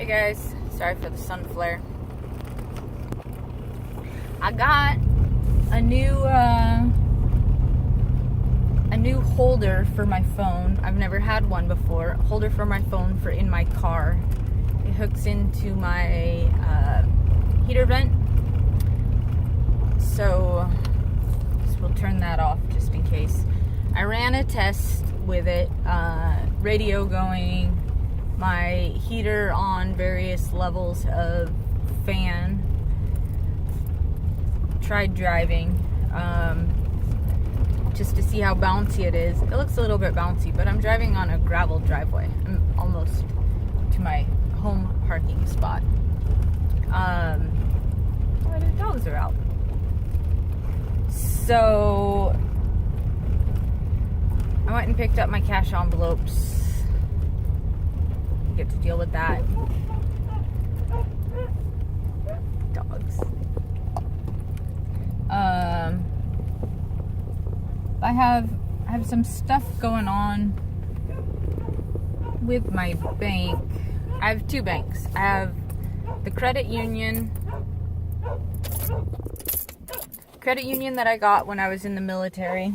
Hey guys, sorry for the sun flare. I got a new holder for my phone. I've never had one before. A holder for my phone for in my car. It hooks into my heater vent. So we'll turn that off just in case. I ran a test with it, radio going, my heater on various levels of fan. Tried driving just to see how bouncy it is. It looks a little bit bouncy, but I'm driving on a gravel driveway. I'm almost to my home parking spot. The dogs are out. So I went and picked up my cash envelopes. Get to deal with that. Dogs. I have some stuff going on with my bank. I have two banks. I have the credit union that I got when I was in the military,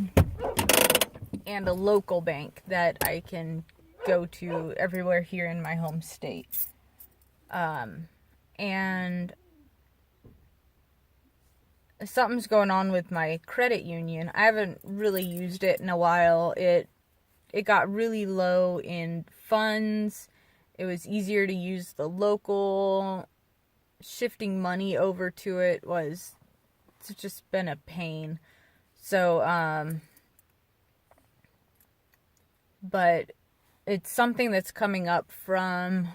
and a local bank that I can go to everywhere here in my home state. And something's going on with my credit union. I haven't really used it in a while. It got really low in funds. It was easier to use the local. Shifting money over to it it's just been a pain. So, but it's something that's coming up from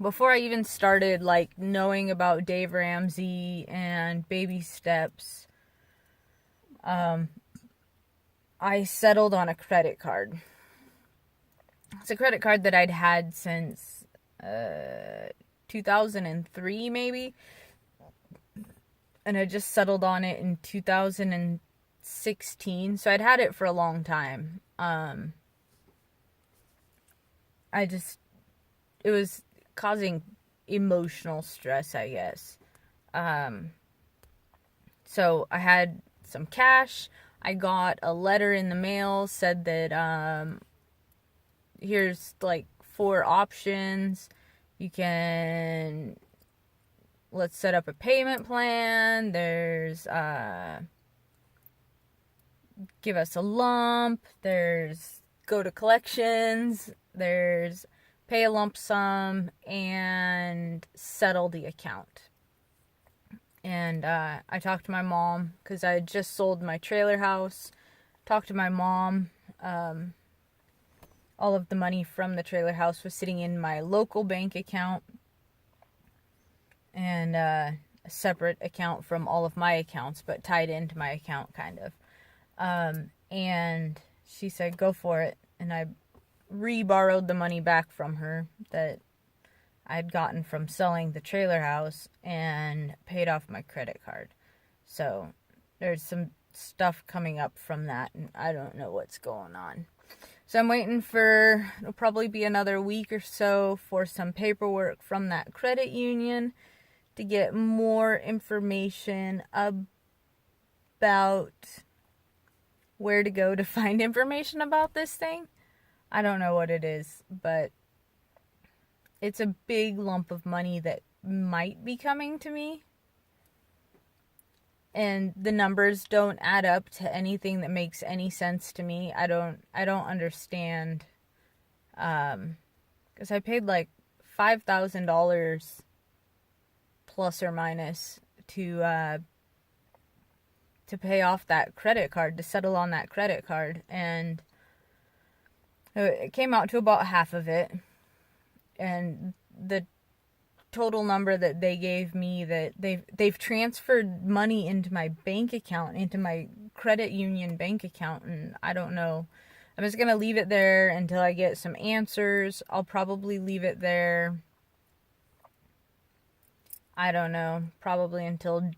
before I even started, like, knowing about Dave Ramsey and baby steps. I settled on a credit card. It's a credit card that I'd had since 2003, maybe. And I just settled on it in 2016. So I'd had it for a long time. It was causing emotional stress, I guess. So I had some cash. I got a letter in the mail, said that, here's like 4 options. Let's set up a payment plan. There's, give us a lump. There's go to collections. There's pay a lump sum and settle the account. And I talked to my mom because I had just sold my trailer house. Talked to my mom. All of the money from the trailer house was sitting in my local bank account, and a separate account from all of my accounts, but tied into my account, kind of. And she said, go for it. And I re-borrowed the money back from her that I'd gotten from selling the trailer house and paid off my credit card. So there's some stuff coming up from that, and I don't know what's going on. So I'm waiting it'll probably be another week or so for some paperwork from that credit union to get more information about where to go to find information about this thing. I don't know what it is, but it's a big lump of money that might be coming to me. And the numbers don't add up to anything that makes any sense to me. I don't understand. Because I paid like $5,000 plus or minus to pay off that credit card, to settle on that credit card, and it came out to about half of it. And the total number that they gave me, that they've transferred money into my bank account, into my credit union bank account, and I don't know. I'm just gonna leave it there until I get some answers. I'll probably leave it there, I don't know, probably until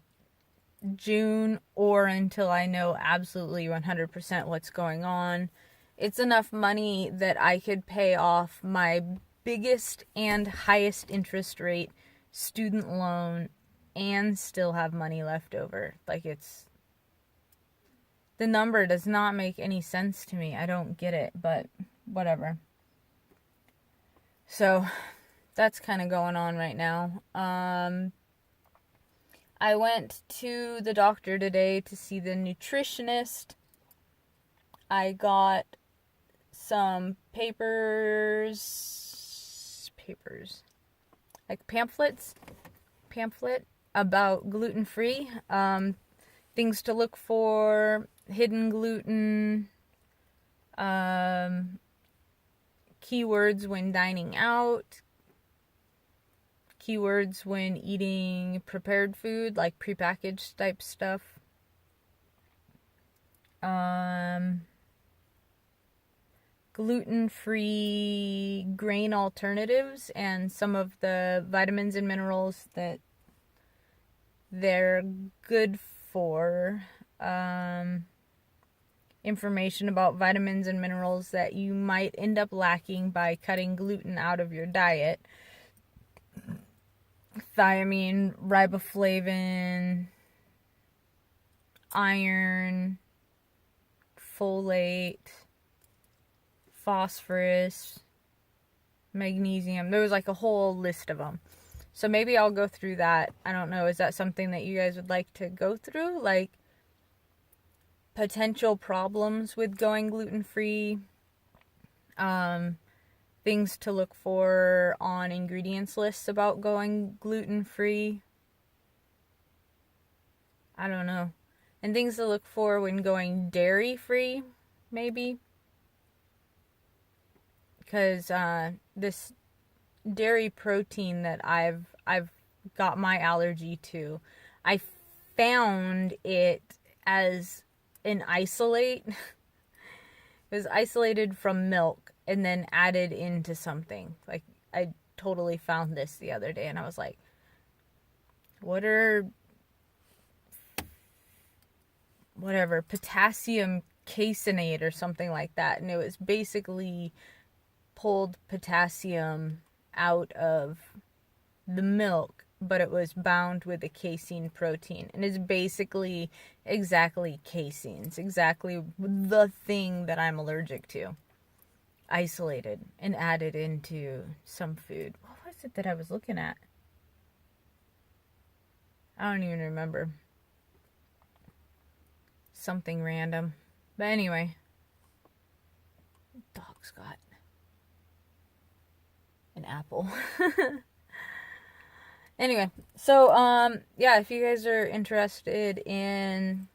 June, or until I know absolutely 100% what's going on. It's enough money that I could pay off my biggest and highest interest rate student loan and still have money left over. Like, the number does not make any sense to me. I don't get it, but whatever. So that's kind of going on right now. I went to the doctor today to see the nutritionist. I got some papers, like pamphlet about gluten-free, things to look for, hidden gluten, keywords when dining out, keywords when eating prepared food, like prepackaged type stuff. Gluten-free grain alternatives and some of the vitamins and minerals that they're good for. Information about vitamins and minerals that you might end up lacking by cutting gluten out of your diet. Thiamine, riboflavin, iron, folate, phosphorus, magnesium. There was like a whole list of them. So maybe I'll go through that. I don't know. Is that something that you guys would like to go through? Like potential problems with going gluten-free, things to look for on ingredients lists about going gluten-free. I don't know. And things to look for when going dairy-free, maybe. Because this dairy protein that I've got my allergy to, I found it as an isolate. It was isolated from milk and then added into something. Like, I totally found this the other day and I was like, whatever, potassium caseinate or something like that. And it was basically pulled potassium out of the milk, but it was bound with a casein protein. And it's basically exactly casein. It's exactly the thing that I'm allergic to. Isolated and added into some food. What was it that I was looking at? I don't even remember. Something random. But anyway. Dog's got an apple. Anyway, so yeah, if you guys are interested in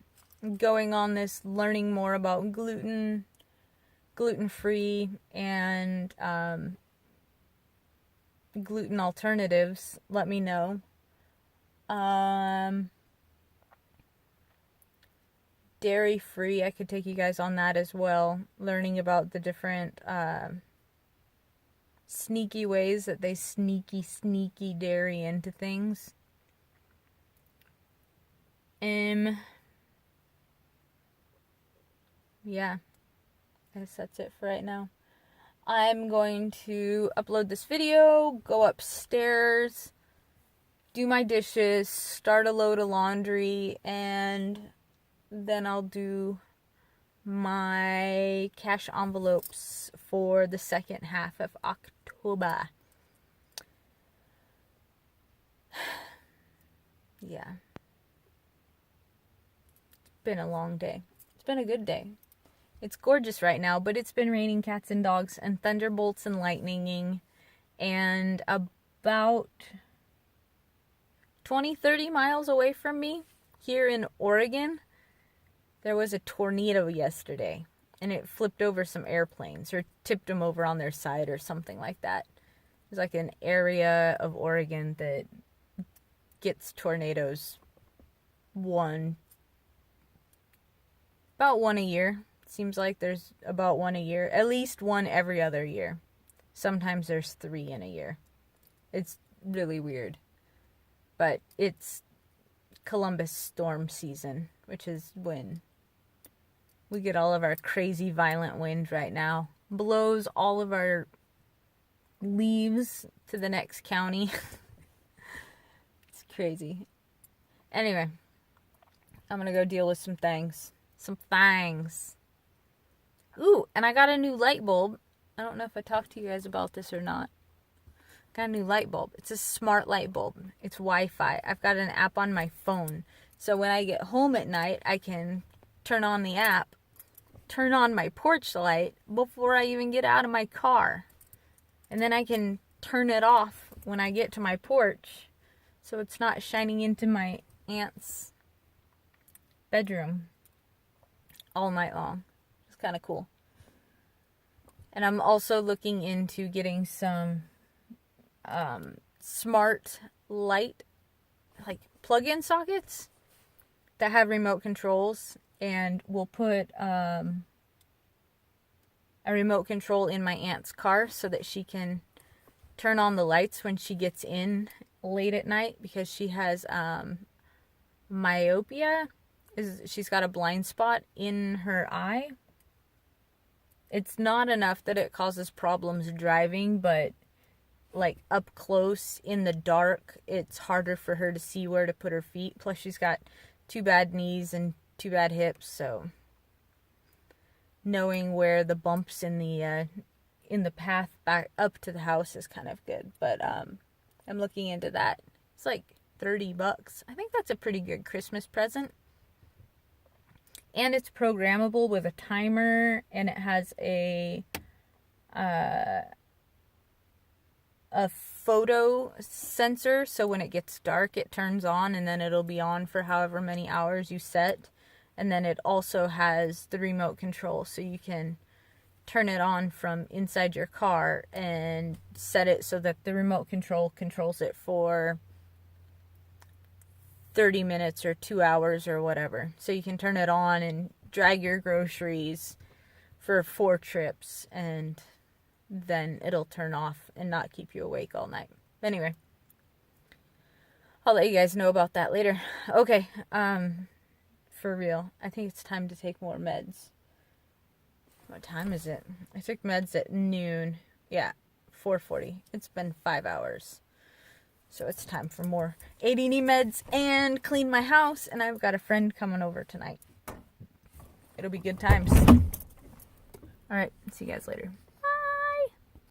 going on this, learning more about gluten-free and gluten alternatives, let me know. Dairy-free, I could take you guys on that as well, learning about the different sneaky ways that they sneaky dairy into things. Yeah, I guess that's it for right now. I'm going to upload this video, go upstairs, do my dishes, start a load of laundry, and then I'll do my cash envelopes for the second half of October. Yeah. It's been a long day. It's been a good day. It's gorgeous right now, but it's been raining cats and dogs and thunderbolts and lightninging. And about 20-30 miles away from me, here in Oregon, there was a tornado yesterday, and it flipped over some airplanes, or tipped them over on their side, or something like that. It's like an area of Oregon that gets tornadoes about one a year. It seems like there's about one a year, at least one every other year. Sometimes there's 3 in a year. It's really weird. But it's Columbus storm season, which is when we get all of our crazy violent wind right now. Blows all of our leaves to the next county. It's crazy. Anyway, I'm gonna go deal with some things. Ooh, and I got a new light bulb. I don't know if I talked to you guys about this or not. Got a new light bulb. It's a smart light bulb. It's Wi-Fi. I've got an app on my phone. So when I get home at night, I can turn on the app, turn on my porch light before I even get out of my car. And then I can turn it off when I get to my porch so it's not shining into my aunt's bedroom all night long. It's kind of cool. And I'm also looking into getting some smart light, like plug-in sockets that have remote controls, and we'll put a remote control in my aunt's car so that she can turn on the lights when she gets in late at night, because she has myopia. She's got a blind spot in her eye. It's not enough that it causes problems driving, but like up close in the dark, it's harder for her to see where to put her feet. Plus she's got 2 bad knees and 2 bad hips, so knowing where the bumps in the path back up to the house is kind of good. But I'm looking into that. It's like $30. I think that's a pretty good Christmas present. And it's programmable with a timer, and it has a photo sensor, so when it gets dark it turns on, and then it'll be on for however many hours you set. And then it also has the remote control, so you can turn it on from inside your car and set it so that the remote control controls it for 30 minutes or 2 hours or whatever. So you can turn it on and drag your groceries for 4 trips, and then it'll turn off and not keep you awake all night. Anyway, I'll let you guys know about that later. Okay, for real, I think it's time to take more meds. What time is it? I took meds at noon. Yeah, 4:40. It's been 5 hours. So it's time for more ADD meds and clean my house. And I've got a friend coming over tonight. It'll be good times. Alright, see you guys later.